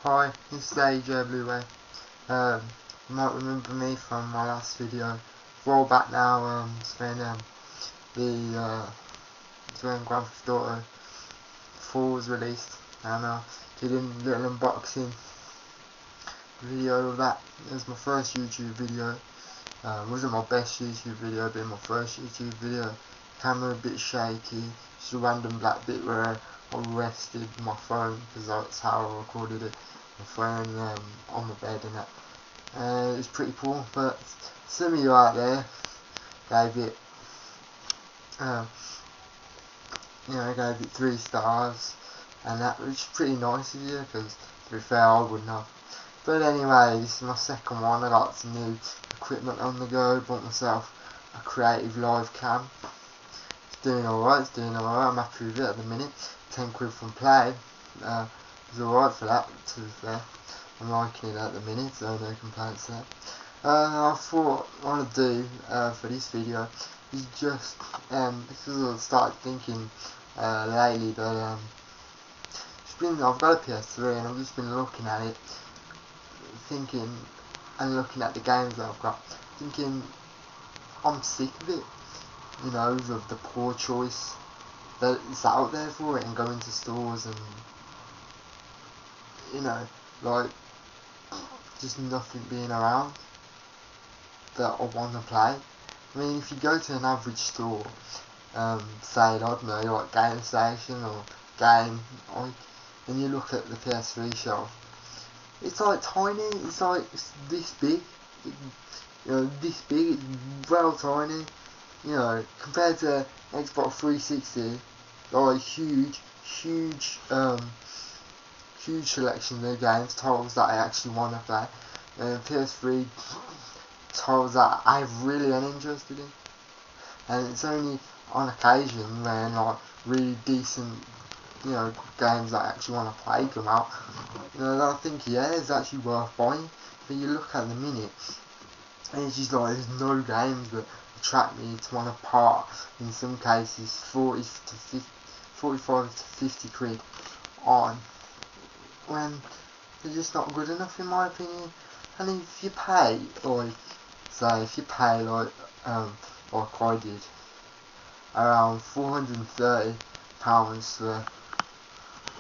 Hi, this is AJ Blueway. You might remember me from my last video. Roll back now, it's when Grand Theft Auto 4 was released, and did a little unboxing video of that. It was my first YouTube video. Wasn't my best YouTube video, but my first YouTube video. Camera a bit shaky, just a random black bit where I rested my phone, because that's how I recorded it. My phone on the bed and that. It was pretty cool, but some of you out there gave it, gave it 3 stars, and that was pretty nice of you, because to be fair, I wouldn't have. But anyway, this is my second one. I got some new equipment on the go. Bought myself a Creative Live Cam. It's doing alright, I'm happy with it at the minute. 10 quid from Play. It's alright for that, to be fair. I'm liking it at the minute, so no complaints there. I thought what I want to do for this video is just, because I started thinking lately that I've got a PS3 and I've just been looking at it, thinking and looking at the games that I've got, thinking I'm sick of it, of the poor choice that is out there for it, and going to stores and like just nothing being around that I want to play. I mean, if you go to an average store, say, I don't know, like Game Station or Game, and you look at the PS3 shelf, it's like tiny, it's like this big, this big, it's well tiny, compared to Xbox 360, like huge selection of games, titles that I actually want to play, and PS3 titles that I'm really uninterested in, and it's only on occasion when like really decent, games that I actually want to play come out, that I think, yeah, it's actually worth buying. But you look at the minute, and it's just like, there's no games that attract me to want to part, in some cases, 45 to 50 quid on, when they're just not good enough in my opinion. And if you pay, like I did, around £430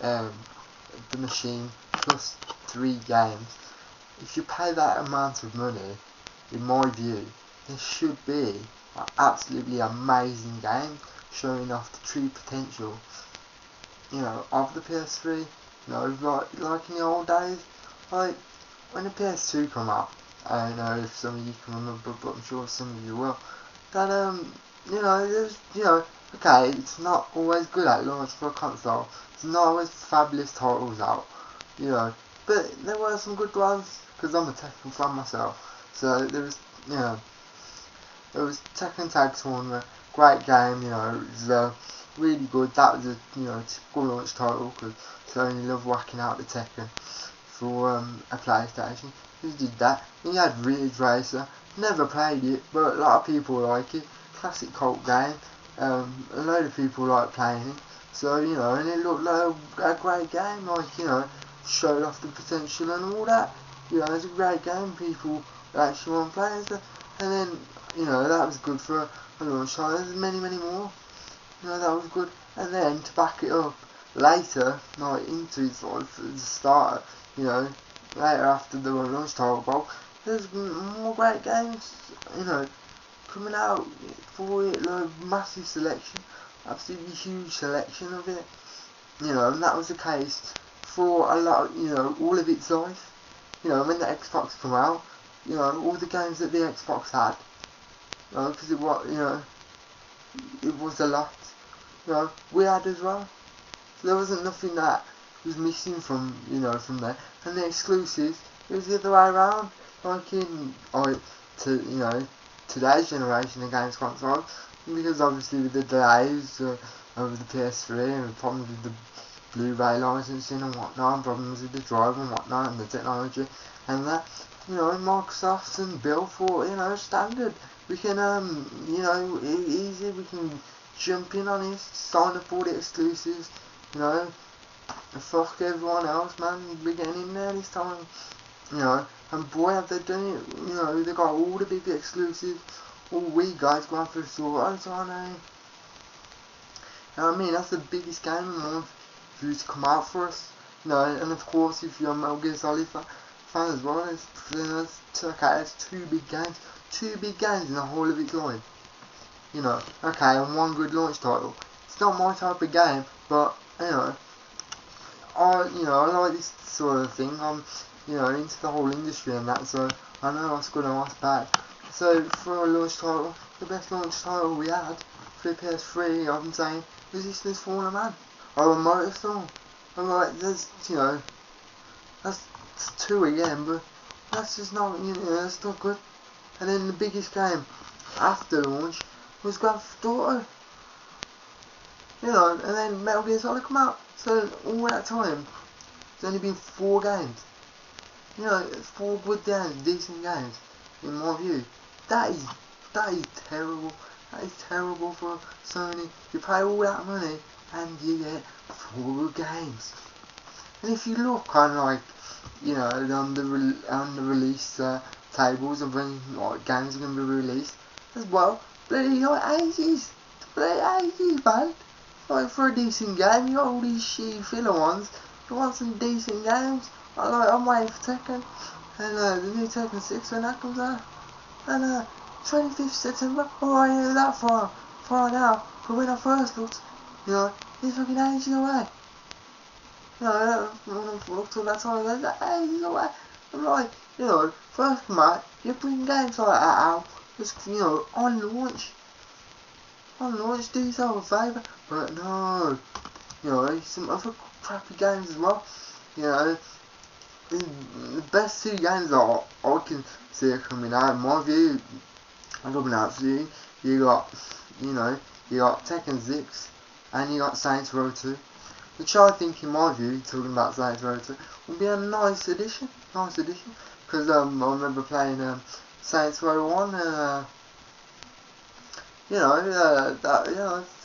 for the machine plus 3 games, if you pay that amount of money, in my view, there should be an absolutely amazing game showing off the true potential, of the PS3. Like in the old days, like when the PS2 come out. I don't know if some of you can remember, but I'm sure some of you will. That there's okay, it's not always good at launch for a console. It's not always fabulous titles out, but there were some good ones, because I'm a Tekken fan myself. So there was Tekken Tag Tournament, great game, it was really good. That was a typical launch title, because I only love whacking out the Tekken for a PlayStation. Who did that? And you had Ridge Racer. Never played it, but a lot of people like it. Classic cult game. A load of people like playing it. So and it looked like a great game. Showed off the potential and all that. It's a great game. People actually want to play and stuff. And then that was good for a launch title. There's many more. That was good. And then to back it up, later, into its life, as a starter, later after the launch title, there's more great games, coming out for it, massive selection, absolutely huge selection of it, and that was the case for a lot, all of its life, when the Xbox came out, all the games that the Xbox had, because it was a lot, we had as well. There wasn't nothing that was missing from from there. And the exclusives, it was the other way around. Like in today's generation of games consoles, because obviously with the delays over the PS3 and problems with the Blu-ray licensing and whatnot, and problems with the drive and whatnot, and the technology and that, Microsoft and Bill thought, standard. We can easy, we can jump in on this, sign up all the exclusives, fuck everyone else, man. We're getting in there this time, you know. And boy, have they done it, you know. They got all the big exclusives. All we guys going for the swords, aren't they? You know what I mean? That's the biggest game of the month for you to come out for us. You know, and of course, if you're a Metal Gear Solid fan as well, there's two big games. Two big games in the whole of its life. You know, okay, and one good launch title. It's not my type of game, but, you know, I like this sort of thing. I'm, you know, into the whole industry and that, so I know what's good and what's bad. So, for a launch title, the best launch title we had for the PS3, I'm saying, Resistance Fallen Man, or a Motor Storm. I'm like, there's, you know, that's two again, but that's just not, you know, that's not good. And then the biggest game after launch was Grand Theft Auto. You know, and then Metal Gear Solid come out. So all that time, it's only been 4 games. You know, 4 good games, decent games, in my view. That is terrible. That is terrible for Sony. You pay all that money and you get 4 games. And if you look on, like, you know, on the release tables of when, like, games are going to be released as well, bloody like 80s, man. Like, for a decent game, you got all these shitty filler ones. You want some decent games? I'm waiting for Tekken, and the new Tekken 6 when that comes out, and 25th September. Oh, I hear that far now. But when I first looked, you know, it's fucking ages away. You know, when I looked at that time, I was like, ages away. I'm like, you know, first come out, you bring games like that out, just, you know, on launch, do yourself a favour. But no, you know, some other crappy games as well. You know, the best 2 games that I can see coming out, in my view, coming out soon. You got Tekken 6, and you got Saints Row 2, which I think, in my view, talking about Saints Row 2, would be a nice addition. Because I remember playing Saints Row 1, and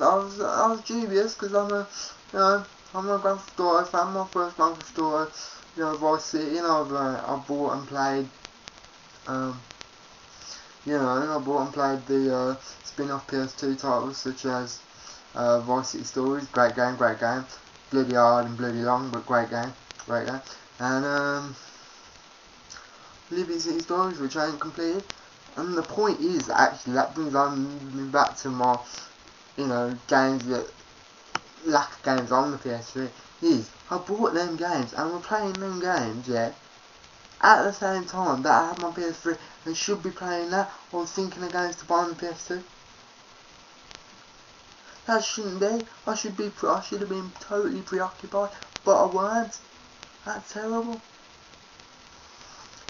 I was dubious because I'm a Grand Theft Auto fan. My first Grand Theft Auto, you know, Vice City, and I bought and played, the spin-off PS2 titles such as Vice City Stories, great game, bloody hard and bloody long, but great game, and Liberty City Stories, which I ain't completed. And the point is, actually, that brings me back to my, you know, games that lack of games on the PS3. Is I bought them games and we're playing them games, yeah, at the same time that I have my PS3 and should be playing that. I was thinking of games to buy on the PS2. That shouldn't be. I should have been totally preoccupied, but I weren't. That's terrible.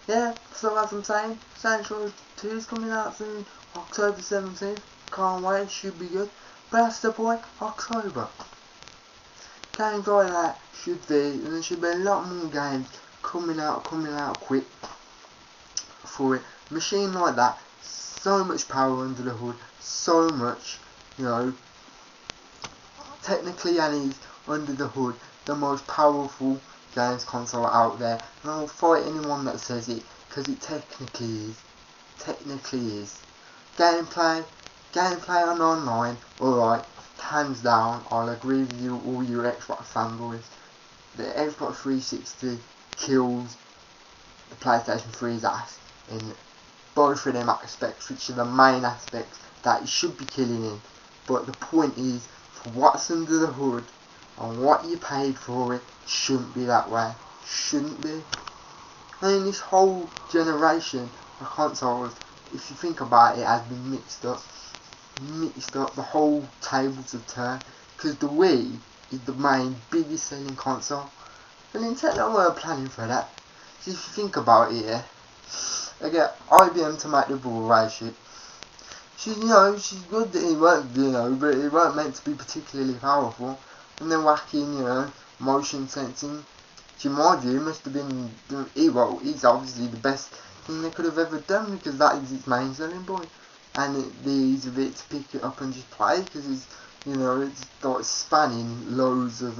Yeah, so as I'm saying, Saints Row 2 is coming out soon, October 17th. Can't wait, should be good. But that's the point, October. Games like that should be, and there should be a lot more games coming out quick for it. A machine like that, so much power under the hood, so much, you know, technically and is under the hood the most powerful games console out there, and I'll fight anyone that says it, because it technically is. Gameplay on online, alright, hands down, I'll agree with you, all your Xbox fanboys. The Xbox 360 kills the PlayStation 3's ass in both of them aspects, which are the main aspects that it should be killing in. But the point is, for what's under the hood and what you paid for it, shouldn't be that way. Shouldn't be. I mean, this whole generation of consoles, if you think about it, has been mixed up. The whole tables have turned, because the Wii is the main biggest selling console, and Nintendo weren't planning for that. So if you think about it, yeah, they get IBM to make the Blu-ray shit. She's good that it weren't, but it weren't meant to be particularly powerful. And then whacking, motion sensing, which in my view must have been, it's obviously the best thing they could have ever done, because that is its main selling point. And the ease of it to pick it up and just play, because it's like spanning loads of